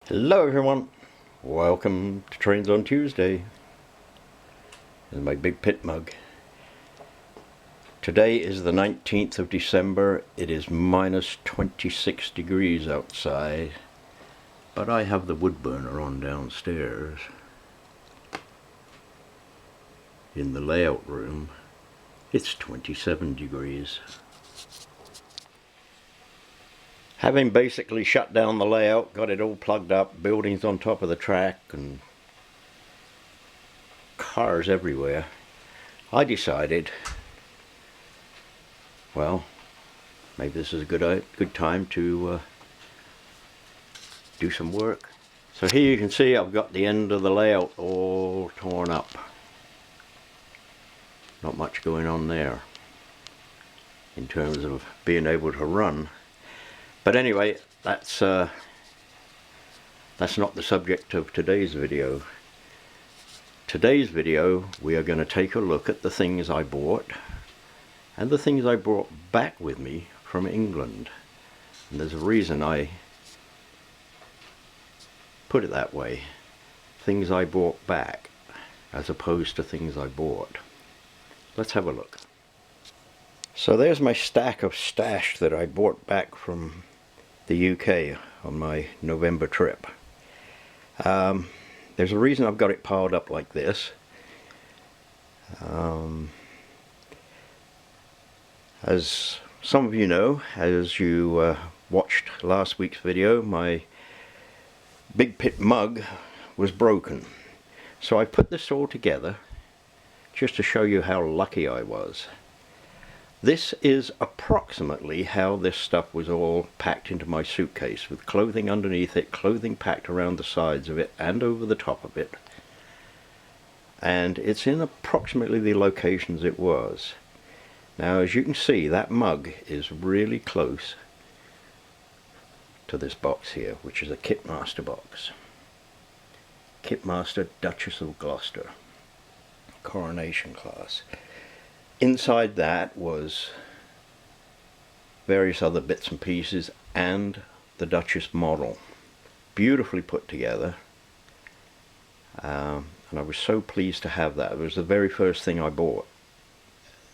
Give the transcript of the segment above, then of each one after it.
Hello everyone, welcome to Trains on Tuesday. This is my big pit mug. Today is the 19th of December. It is minus 26 degrees outside, but I have the wood burner on downstairs. In the layout room, it's 27 degrees. Having basically shut down the layout, got it all plugged up, buildings on top of the track and cars everywhere, I decided, well, maybe this is a good time to do some work. So here you can see I've got the end of the layout all torn up. Not much going on there in terms of being able to run. But anyway, that's not the subject of today's video. Today's video, we are going to take a look at the things I bought and the things I brought back with me from England. And there's a reason I put it that way. Things I brought back as opposed to things I bought. Let's have a look. So there's my stack of stash that I brought back from the UK on my November trip. There's a reason I've got it piled up like this. As some of you know, as you watched last week's video, my big pit mug was broken. So I put this all together just to show you how lucky I was. This is approximately how this stuff was all packed into my suitcase, with clothing underneath it, clothing packed around the sides of it and over the top of it. And it's in approximately the locations it was. Now, as you can see, that mug is really close to this box here, which is a Kitmaster box. Kitmaster Duchess of Gloucester, Coronation class. Inside that was various other bits and pieces and the Duchess model, beautifully put together, and I was so pleased to have that. It was the very first thing I bought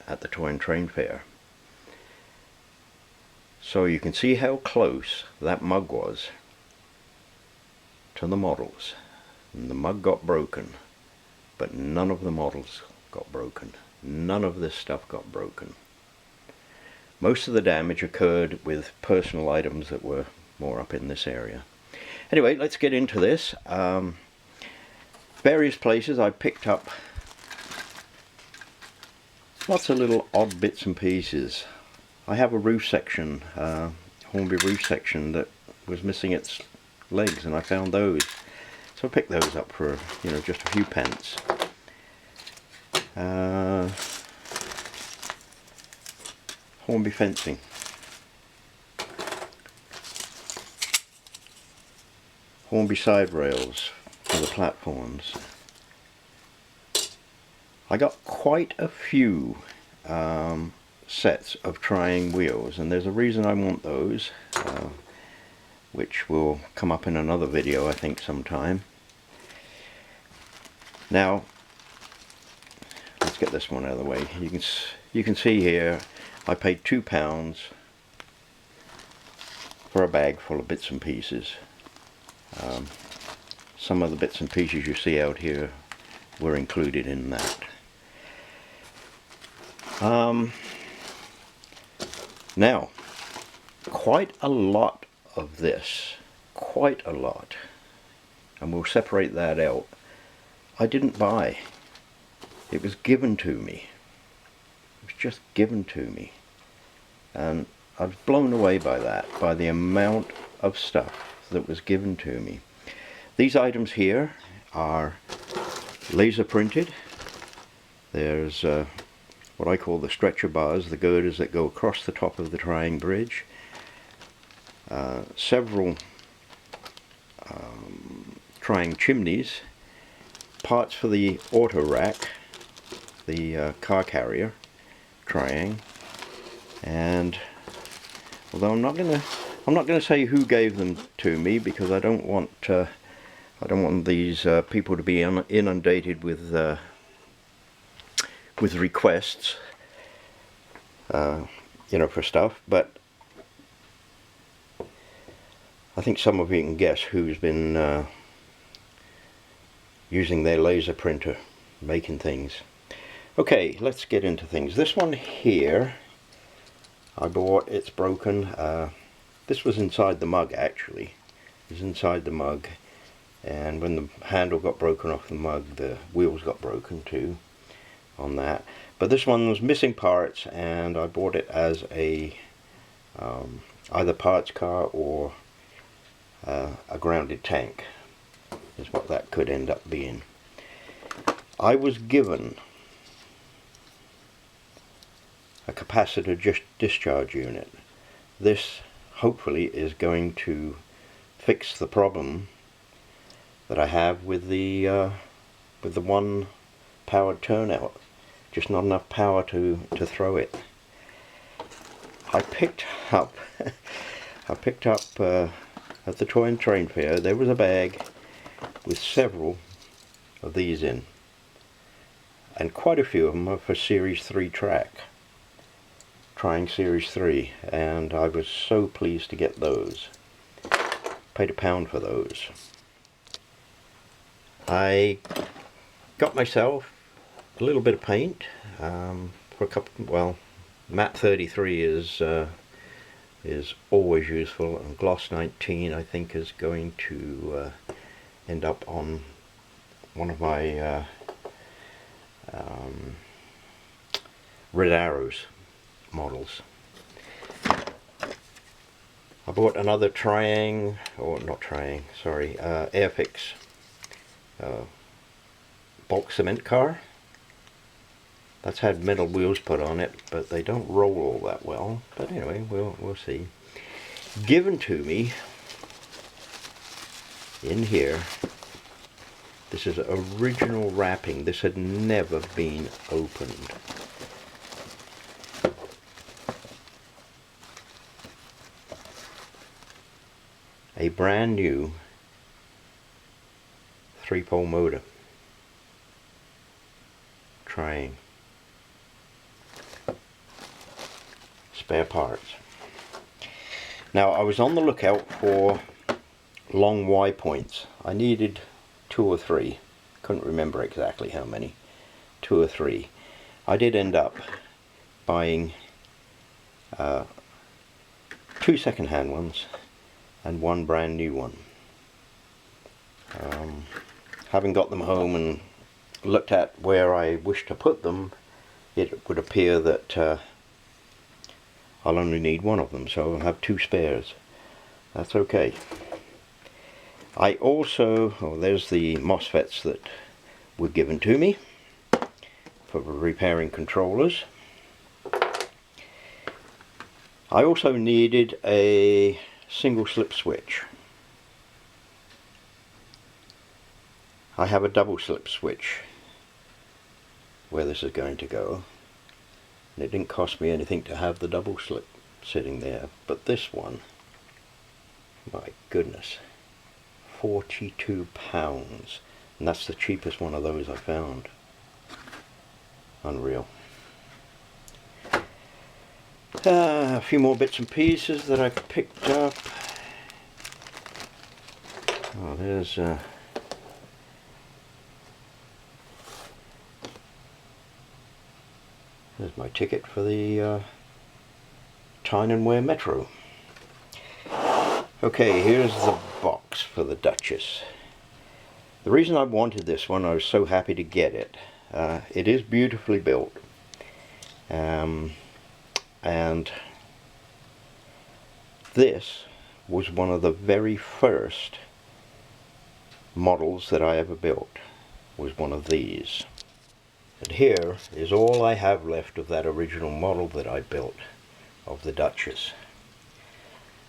at the Toy and Train Fair. So you can see how close that mug was to the models, and the mug got broken, but none of the models got broken. None of this stuff got broken. Most of the damage occurred with personal items that were more up in this area. Anyway, let's get into this. Various places I picked up lots of little odd bits and pieces. I have a roof section, Hornby roof section, that was missing its legs, and I found those. So I picked those up for, you know, just a few pence. Hornby fencing. Hornby side rails for the platforms. I got quite a few sets of trying wheels, and there's a reason I want those, which will come up in another video I think sometime. Now, let's get this one out of the way. You can see here I paid £2 for a bag full of bits and pieces. Some of the bits and pieces you see out here were included in that. Now, quite a lot of this, quite a lot, and we'll separate that out, I didn't buy. It was given to me. It was just given to me. And I was blown away by that, by the amount of stuff that was given to me. These items here are laser printed. There's what I call the stretcher bars, the girders that go across the top of the Trying Bridge. Several Trying chimneys, parts for the auto rack, the car carrier Trying, and although I'm not going to I'm not going to say who gave them to me, because I don't want these people to be inundated with requests, you know, for stuff. But I think some of you can guess who's been using their laser printer making things. Okay, let's get into things. This one here I bought. It's broken. This was inside the mug, actually. It was inside the mug, and when the handle got broken off the mug, the wheels got broken too on that. But this one was missing parts, and I bought it as a either parts car or a grounded tank, is what that could end up being. I was given a capacitor discharge unit. This hopefully is going to fix the problem that I have with the one powered turnout. Just not enough power to throw it. I picked up at the toy and train fair, there was a bag with several of these in, and quite a few of them are for Series 3 track, trying Series 3, and I was so pleased to get those. Paid £1 for those. I got myself a little bit of paint for a couple. Well, matte 33 is always useful, and gloss 19 I think is going to end up on one of my Red Arrows models. I bought another Airfix bulk cement car. That's had metal wheels put on it, but they don't roll all that well. But anyway, we'll see. Given to me in here, this is original wrapping. This had never been opened. A brand new 3-pole motor. Trying. Spare parts. Now, I was on the lookout for long Y points. I needed 2 or 3. Couldn't remember exactly how many. 2 or 3. I did end up buying 2 second-hand ones and 1 brand new one. Having got them home and looked at where I wish to put them, it would appear that I'll only need 1 of them, so I'll have 2 spares. That's okay. I also, there's the MOSFETs that were given to me for repairing controllers. I also needed a single slip switch. I have a double slip switch where this is going to go, and it didn't cost me anything to have the double slip sitting there, but this one, my goodness, £42, and that's the cheapest one of those I found. Unreal. A few more bits and pieces that I picked up. Oh, there's my ticket for the Tyne-and-Wear Metro. Okay, here's the box for the Duchess. The reason I wanted this one, I was so happy to get it. It is beautifully built. And this was one of the very first models that I ever built, was one of these. And here is all I have left of that original model that I built of the Duchess.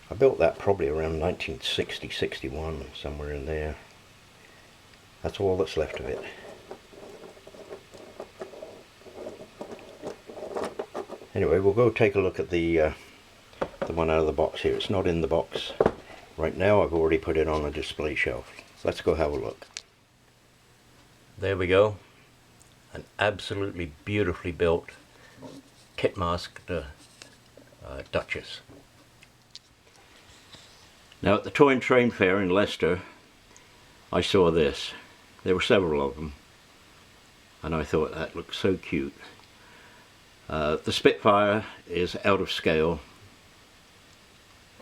I built that probably around 1960, 61, somewhere in there. That's all that's left of it. Anyway, we'll go take a look at the the one out of the box here. It's not in the box right now. I've already put it on a display shelf. Let's go have a look. There we go. An absolutely beautifully built kit masked Duchess. Now at the Toy and Train Fair in Leicester, I saw this. There were several of them, and I thought that looked so cute. The Spitfire is out of scale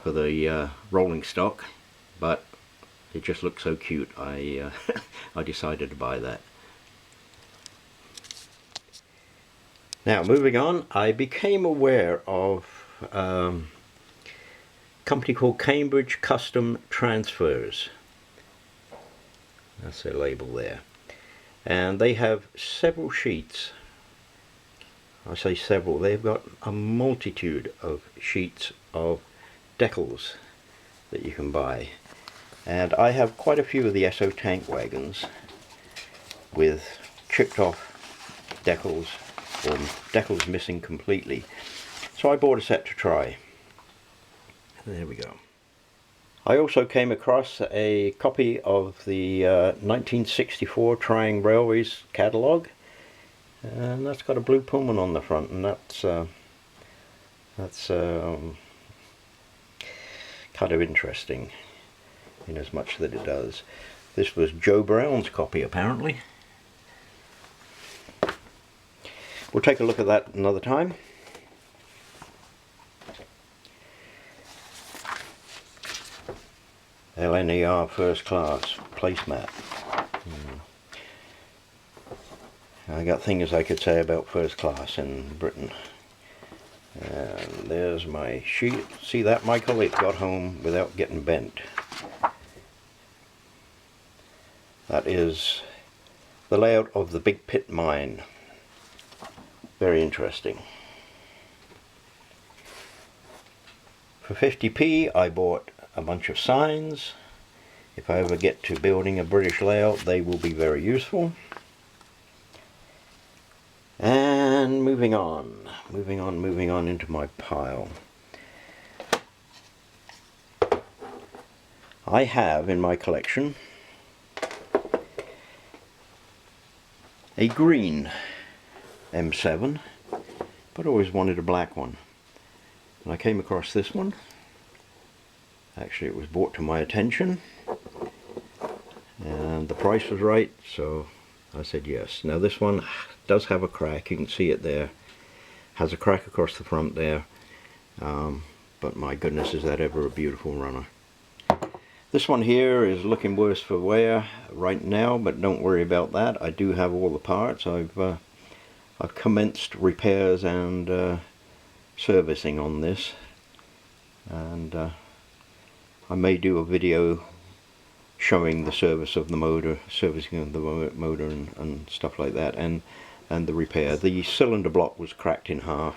for the rolling stock, but it just looks so cute. I decided to buy that. Now moving on, I became aware of a company called Cambridge Custom Transfers. That's their label there. And they have several sheets. I say several, they've got a multitude of sheets of decals that you can buy. And I have quite a few of the SO tank wagons with chipped off decals or decals missing completely. So I bought a set to try. There we go. I also came across a copy of the 1964 Ren Railways catalogue, and that's got a blue Pullman on the front, and that's kind of interesting in as much that it does. This was Joe Brown's copy apparently. We'll take a look at that another time. LNER First Class placemat. I got things I could say about first class in Britain. And there's my sheet. See that, Michael? It got home without getting bent. That is the layout of the Big Pit Mine. Very interesting. For 50p I bought a bunch of signs. If I ever get to building a British layout, they will be very useful. And moving on into my pile. I have in my collection a green M7, but always wanted a black one. And I came across this one. Actually, it was brought to my attention, and the price was right, so I said yes. Now this one does have a crack. You can see it there. Has a crack across the front there, but my goodness, is that ever a beautiful runner. This one here is looking worse for wear right now, but don't worry about that. I do have all the parts. I've commenced repairs and servicing on this, and I may do a video showing the service of the motor, servicing of the motor and stuff like that, and the repair. The cylinder block was cracked in half.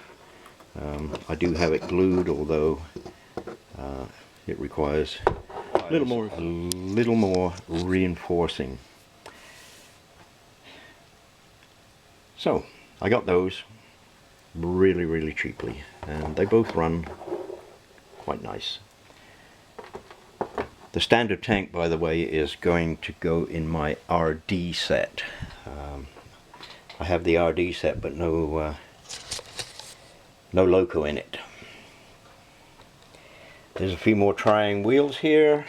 I do have it glued, although it requires a little more reinforcing. So I got those really cheaply, and they both run quite nice. The standard tank, by the way, is going to go in my RD set. I have the RD set, but no Loco in it. There's a few more trying wheels here,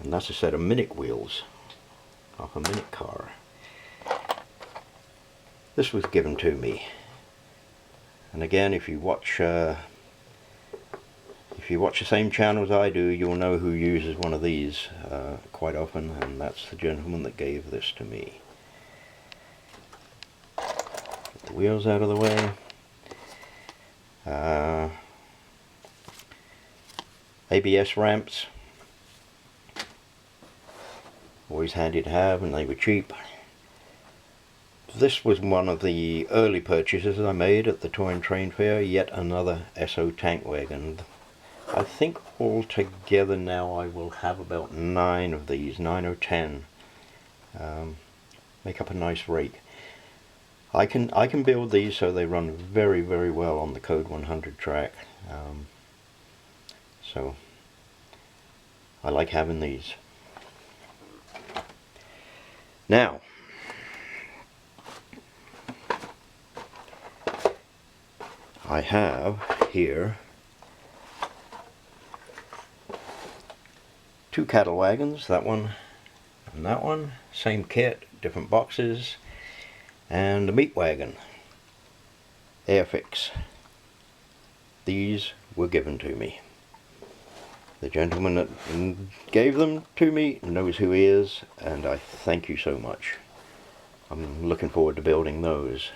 and that's a set of Minute wheels off a Minute car. This was given to me, and again, if you watch the same channel as I do, you'll know who uses one of these quite often, and that's the gentleman that gave this to me. Get the wheels out of the way. ABS ramps, always handy to have, and they were cheap. This was one of the early purchases I made at the Toy and Train Fair, yet another SO tank wagon. I think altogether now I will have about 9 of these, 9 or 10. Make up a nice rake. I can build these so they run very, very well on the Code 100 track. So I like having these. Now, I have here 2 cattle wagons, that one and that one, same kit, different boxes, and a meat wagon, Airfix. These were given to me. The gentleman that gave them to me knows who he is, and I thank you so much. I'm looking forward to building those.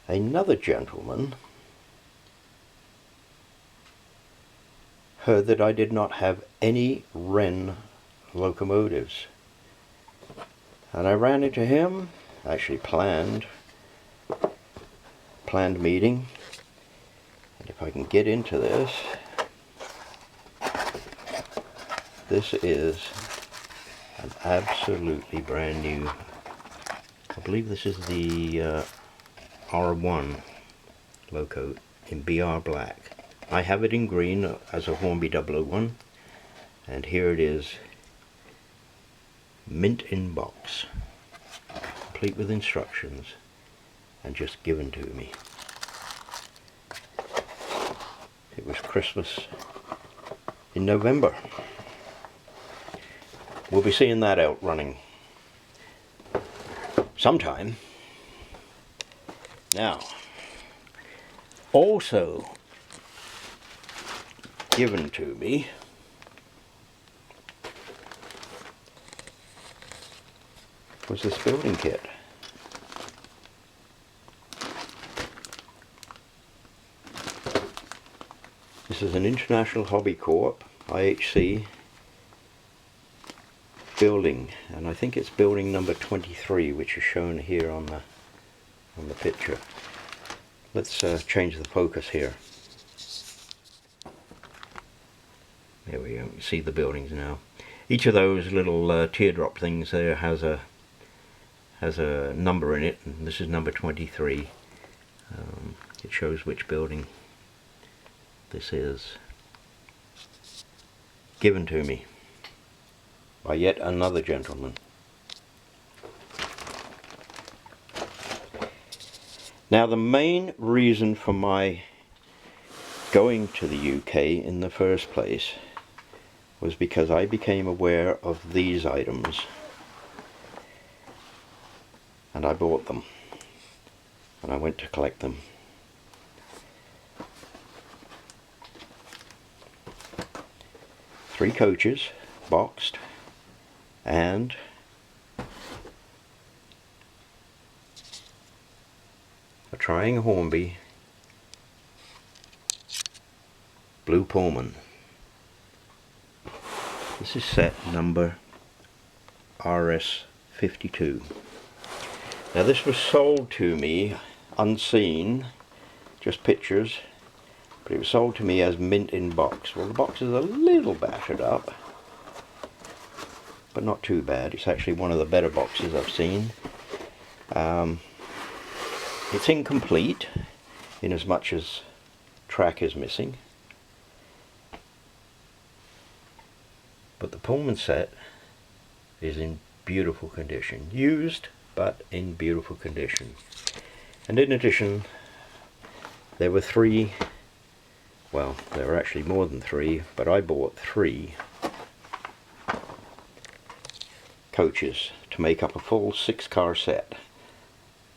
Another gentleman heard that I did not have any Ren locomotives, and I ran into him, actually planned meeting, and if I can get into this, this is an absolutely brand new, I believe this is the R1 Loco in BR black. I have it in green as a Hornby 001, and here it is, mint in box, complete with instructions, and just given to me. It was Christmas in November. We'll be seeing that out running sometime. Now, also given to me was this building kit. This is an International Hobby Co-op, IHC, building, and I think it's building number 23, which is shown here on the picture. Let's change the focus here. There we go. You see the buildings now. Each of those little teardrop things there has a number in it, and this is number 23. It shows which building this is. Given to me by yet another gentleman. Now, the main reason for my going to the UK in the first place was because I became aware of these items, and I bought them, and I went to collect them. Three coaches, boxed, and a trying Hornby blue Pullman. This is set number RS52. Now, this was sold to me unseen, just pictures, but it was sold to me as mint in box. Well, the box is a little battered up, but not too bad. It's actually one of the better boxes I've seen. It's incomplete in as much as track is missing, but the Pullman set is in beautiful condition. Used, but in beautiful condition. And in addition, there were three, well, there were actually more than three, but I bought 3 coaches to make up a full 6-car set,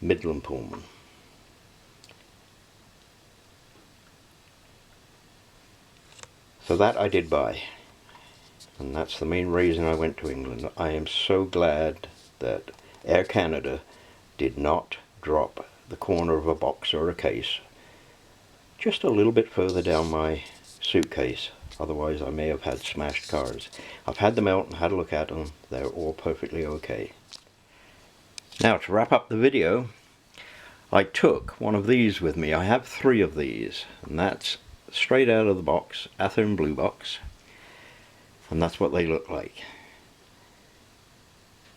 Midland Pullman. So that I did buy, and that's the main reason I went to England. I am so glad that Air Canada did not drop the corner of a box or a case just a little bit further down my suitcase. Otherwise I may have had smashed cars. I've had them out and had a look at them. They're all perfectly okay. Now, to wrap up the video, I took one of these with me. I have 3 of these, and that's straight out of the box, Athearn blue box. and that's what they look like.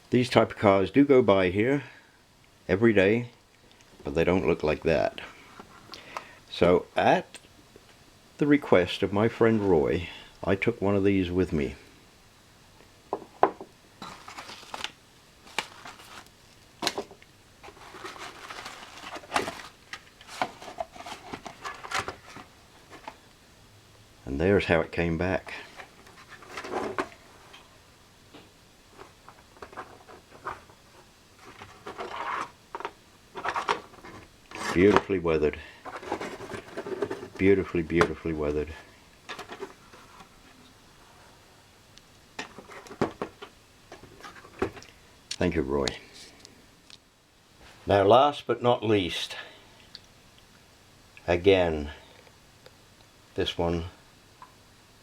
These type of cars do go by here every day, but they don't look like that. So at the request of my friend Roy, I took one of these with me. And there's how it came back. Beautifully weathered. Beautifully, beautifully weathered. Thank you, Roy. Now, last but not least, again, this one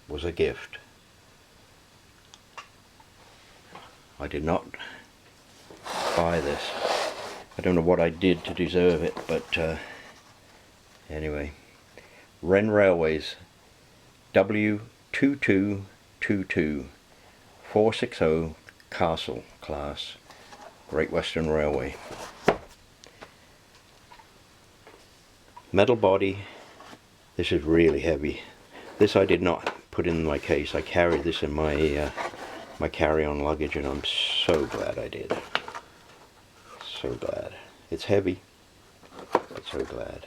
was a gift. I did not buy this. I don't know what I did to deserve it, but anyway. Ren Railways W222460 Castle class, Great Western Railway. Metal body. This is really heavy. This I did not put in my case. I carried this in my my carry-on luggage, and I'm so glad I did. So glad. It's heavy, but so glad.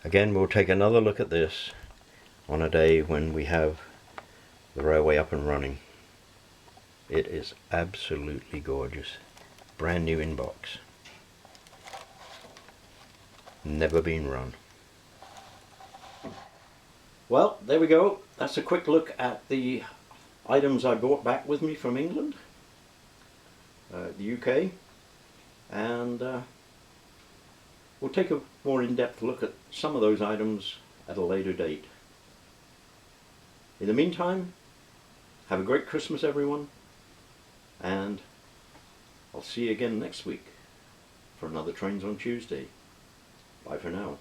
Again, we'll take another look at this on a day when we have the railway up and running. It is absolutely gorgeous. Brand new in box. Never been run. Well, there we go. That's a quick look at the items I brought back with me from England, the UK, and we'll take a more in-depth look at some of those items at a later date. In the meantime, have a great Christmas, everyone, and I'll see you again next week for another Trains on Tuesday. Bye for now.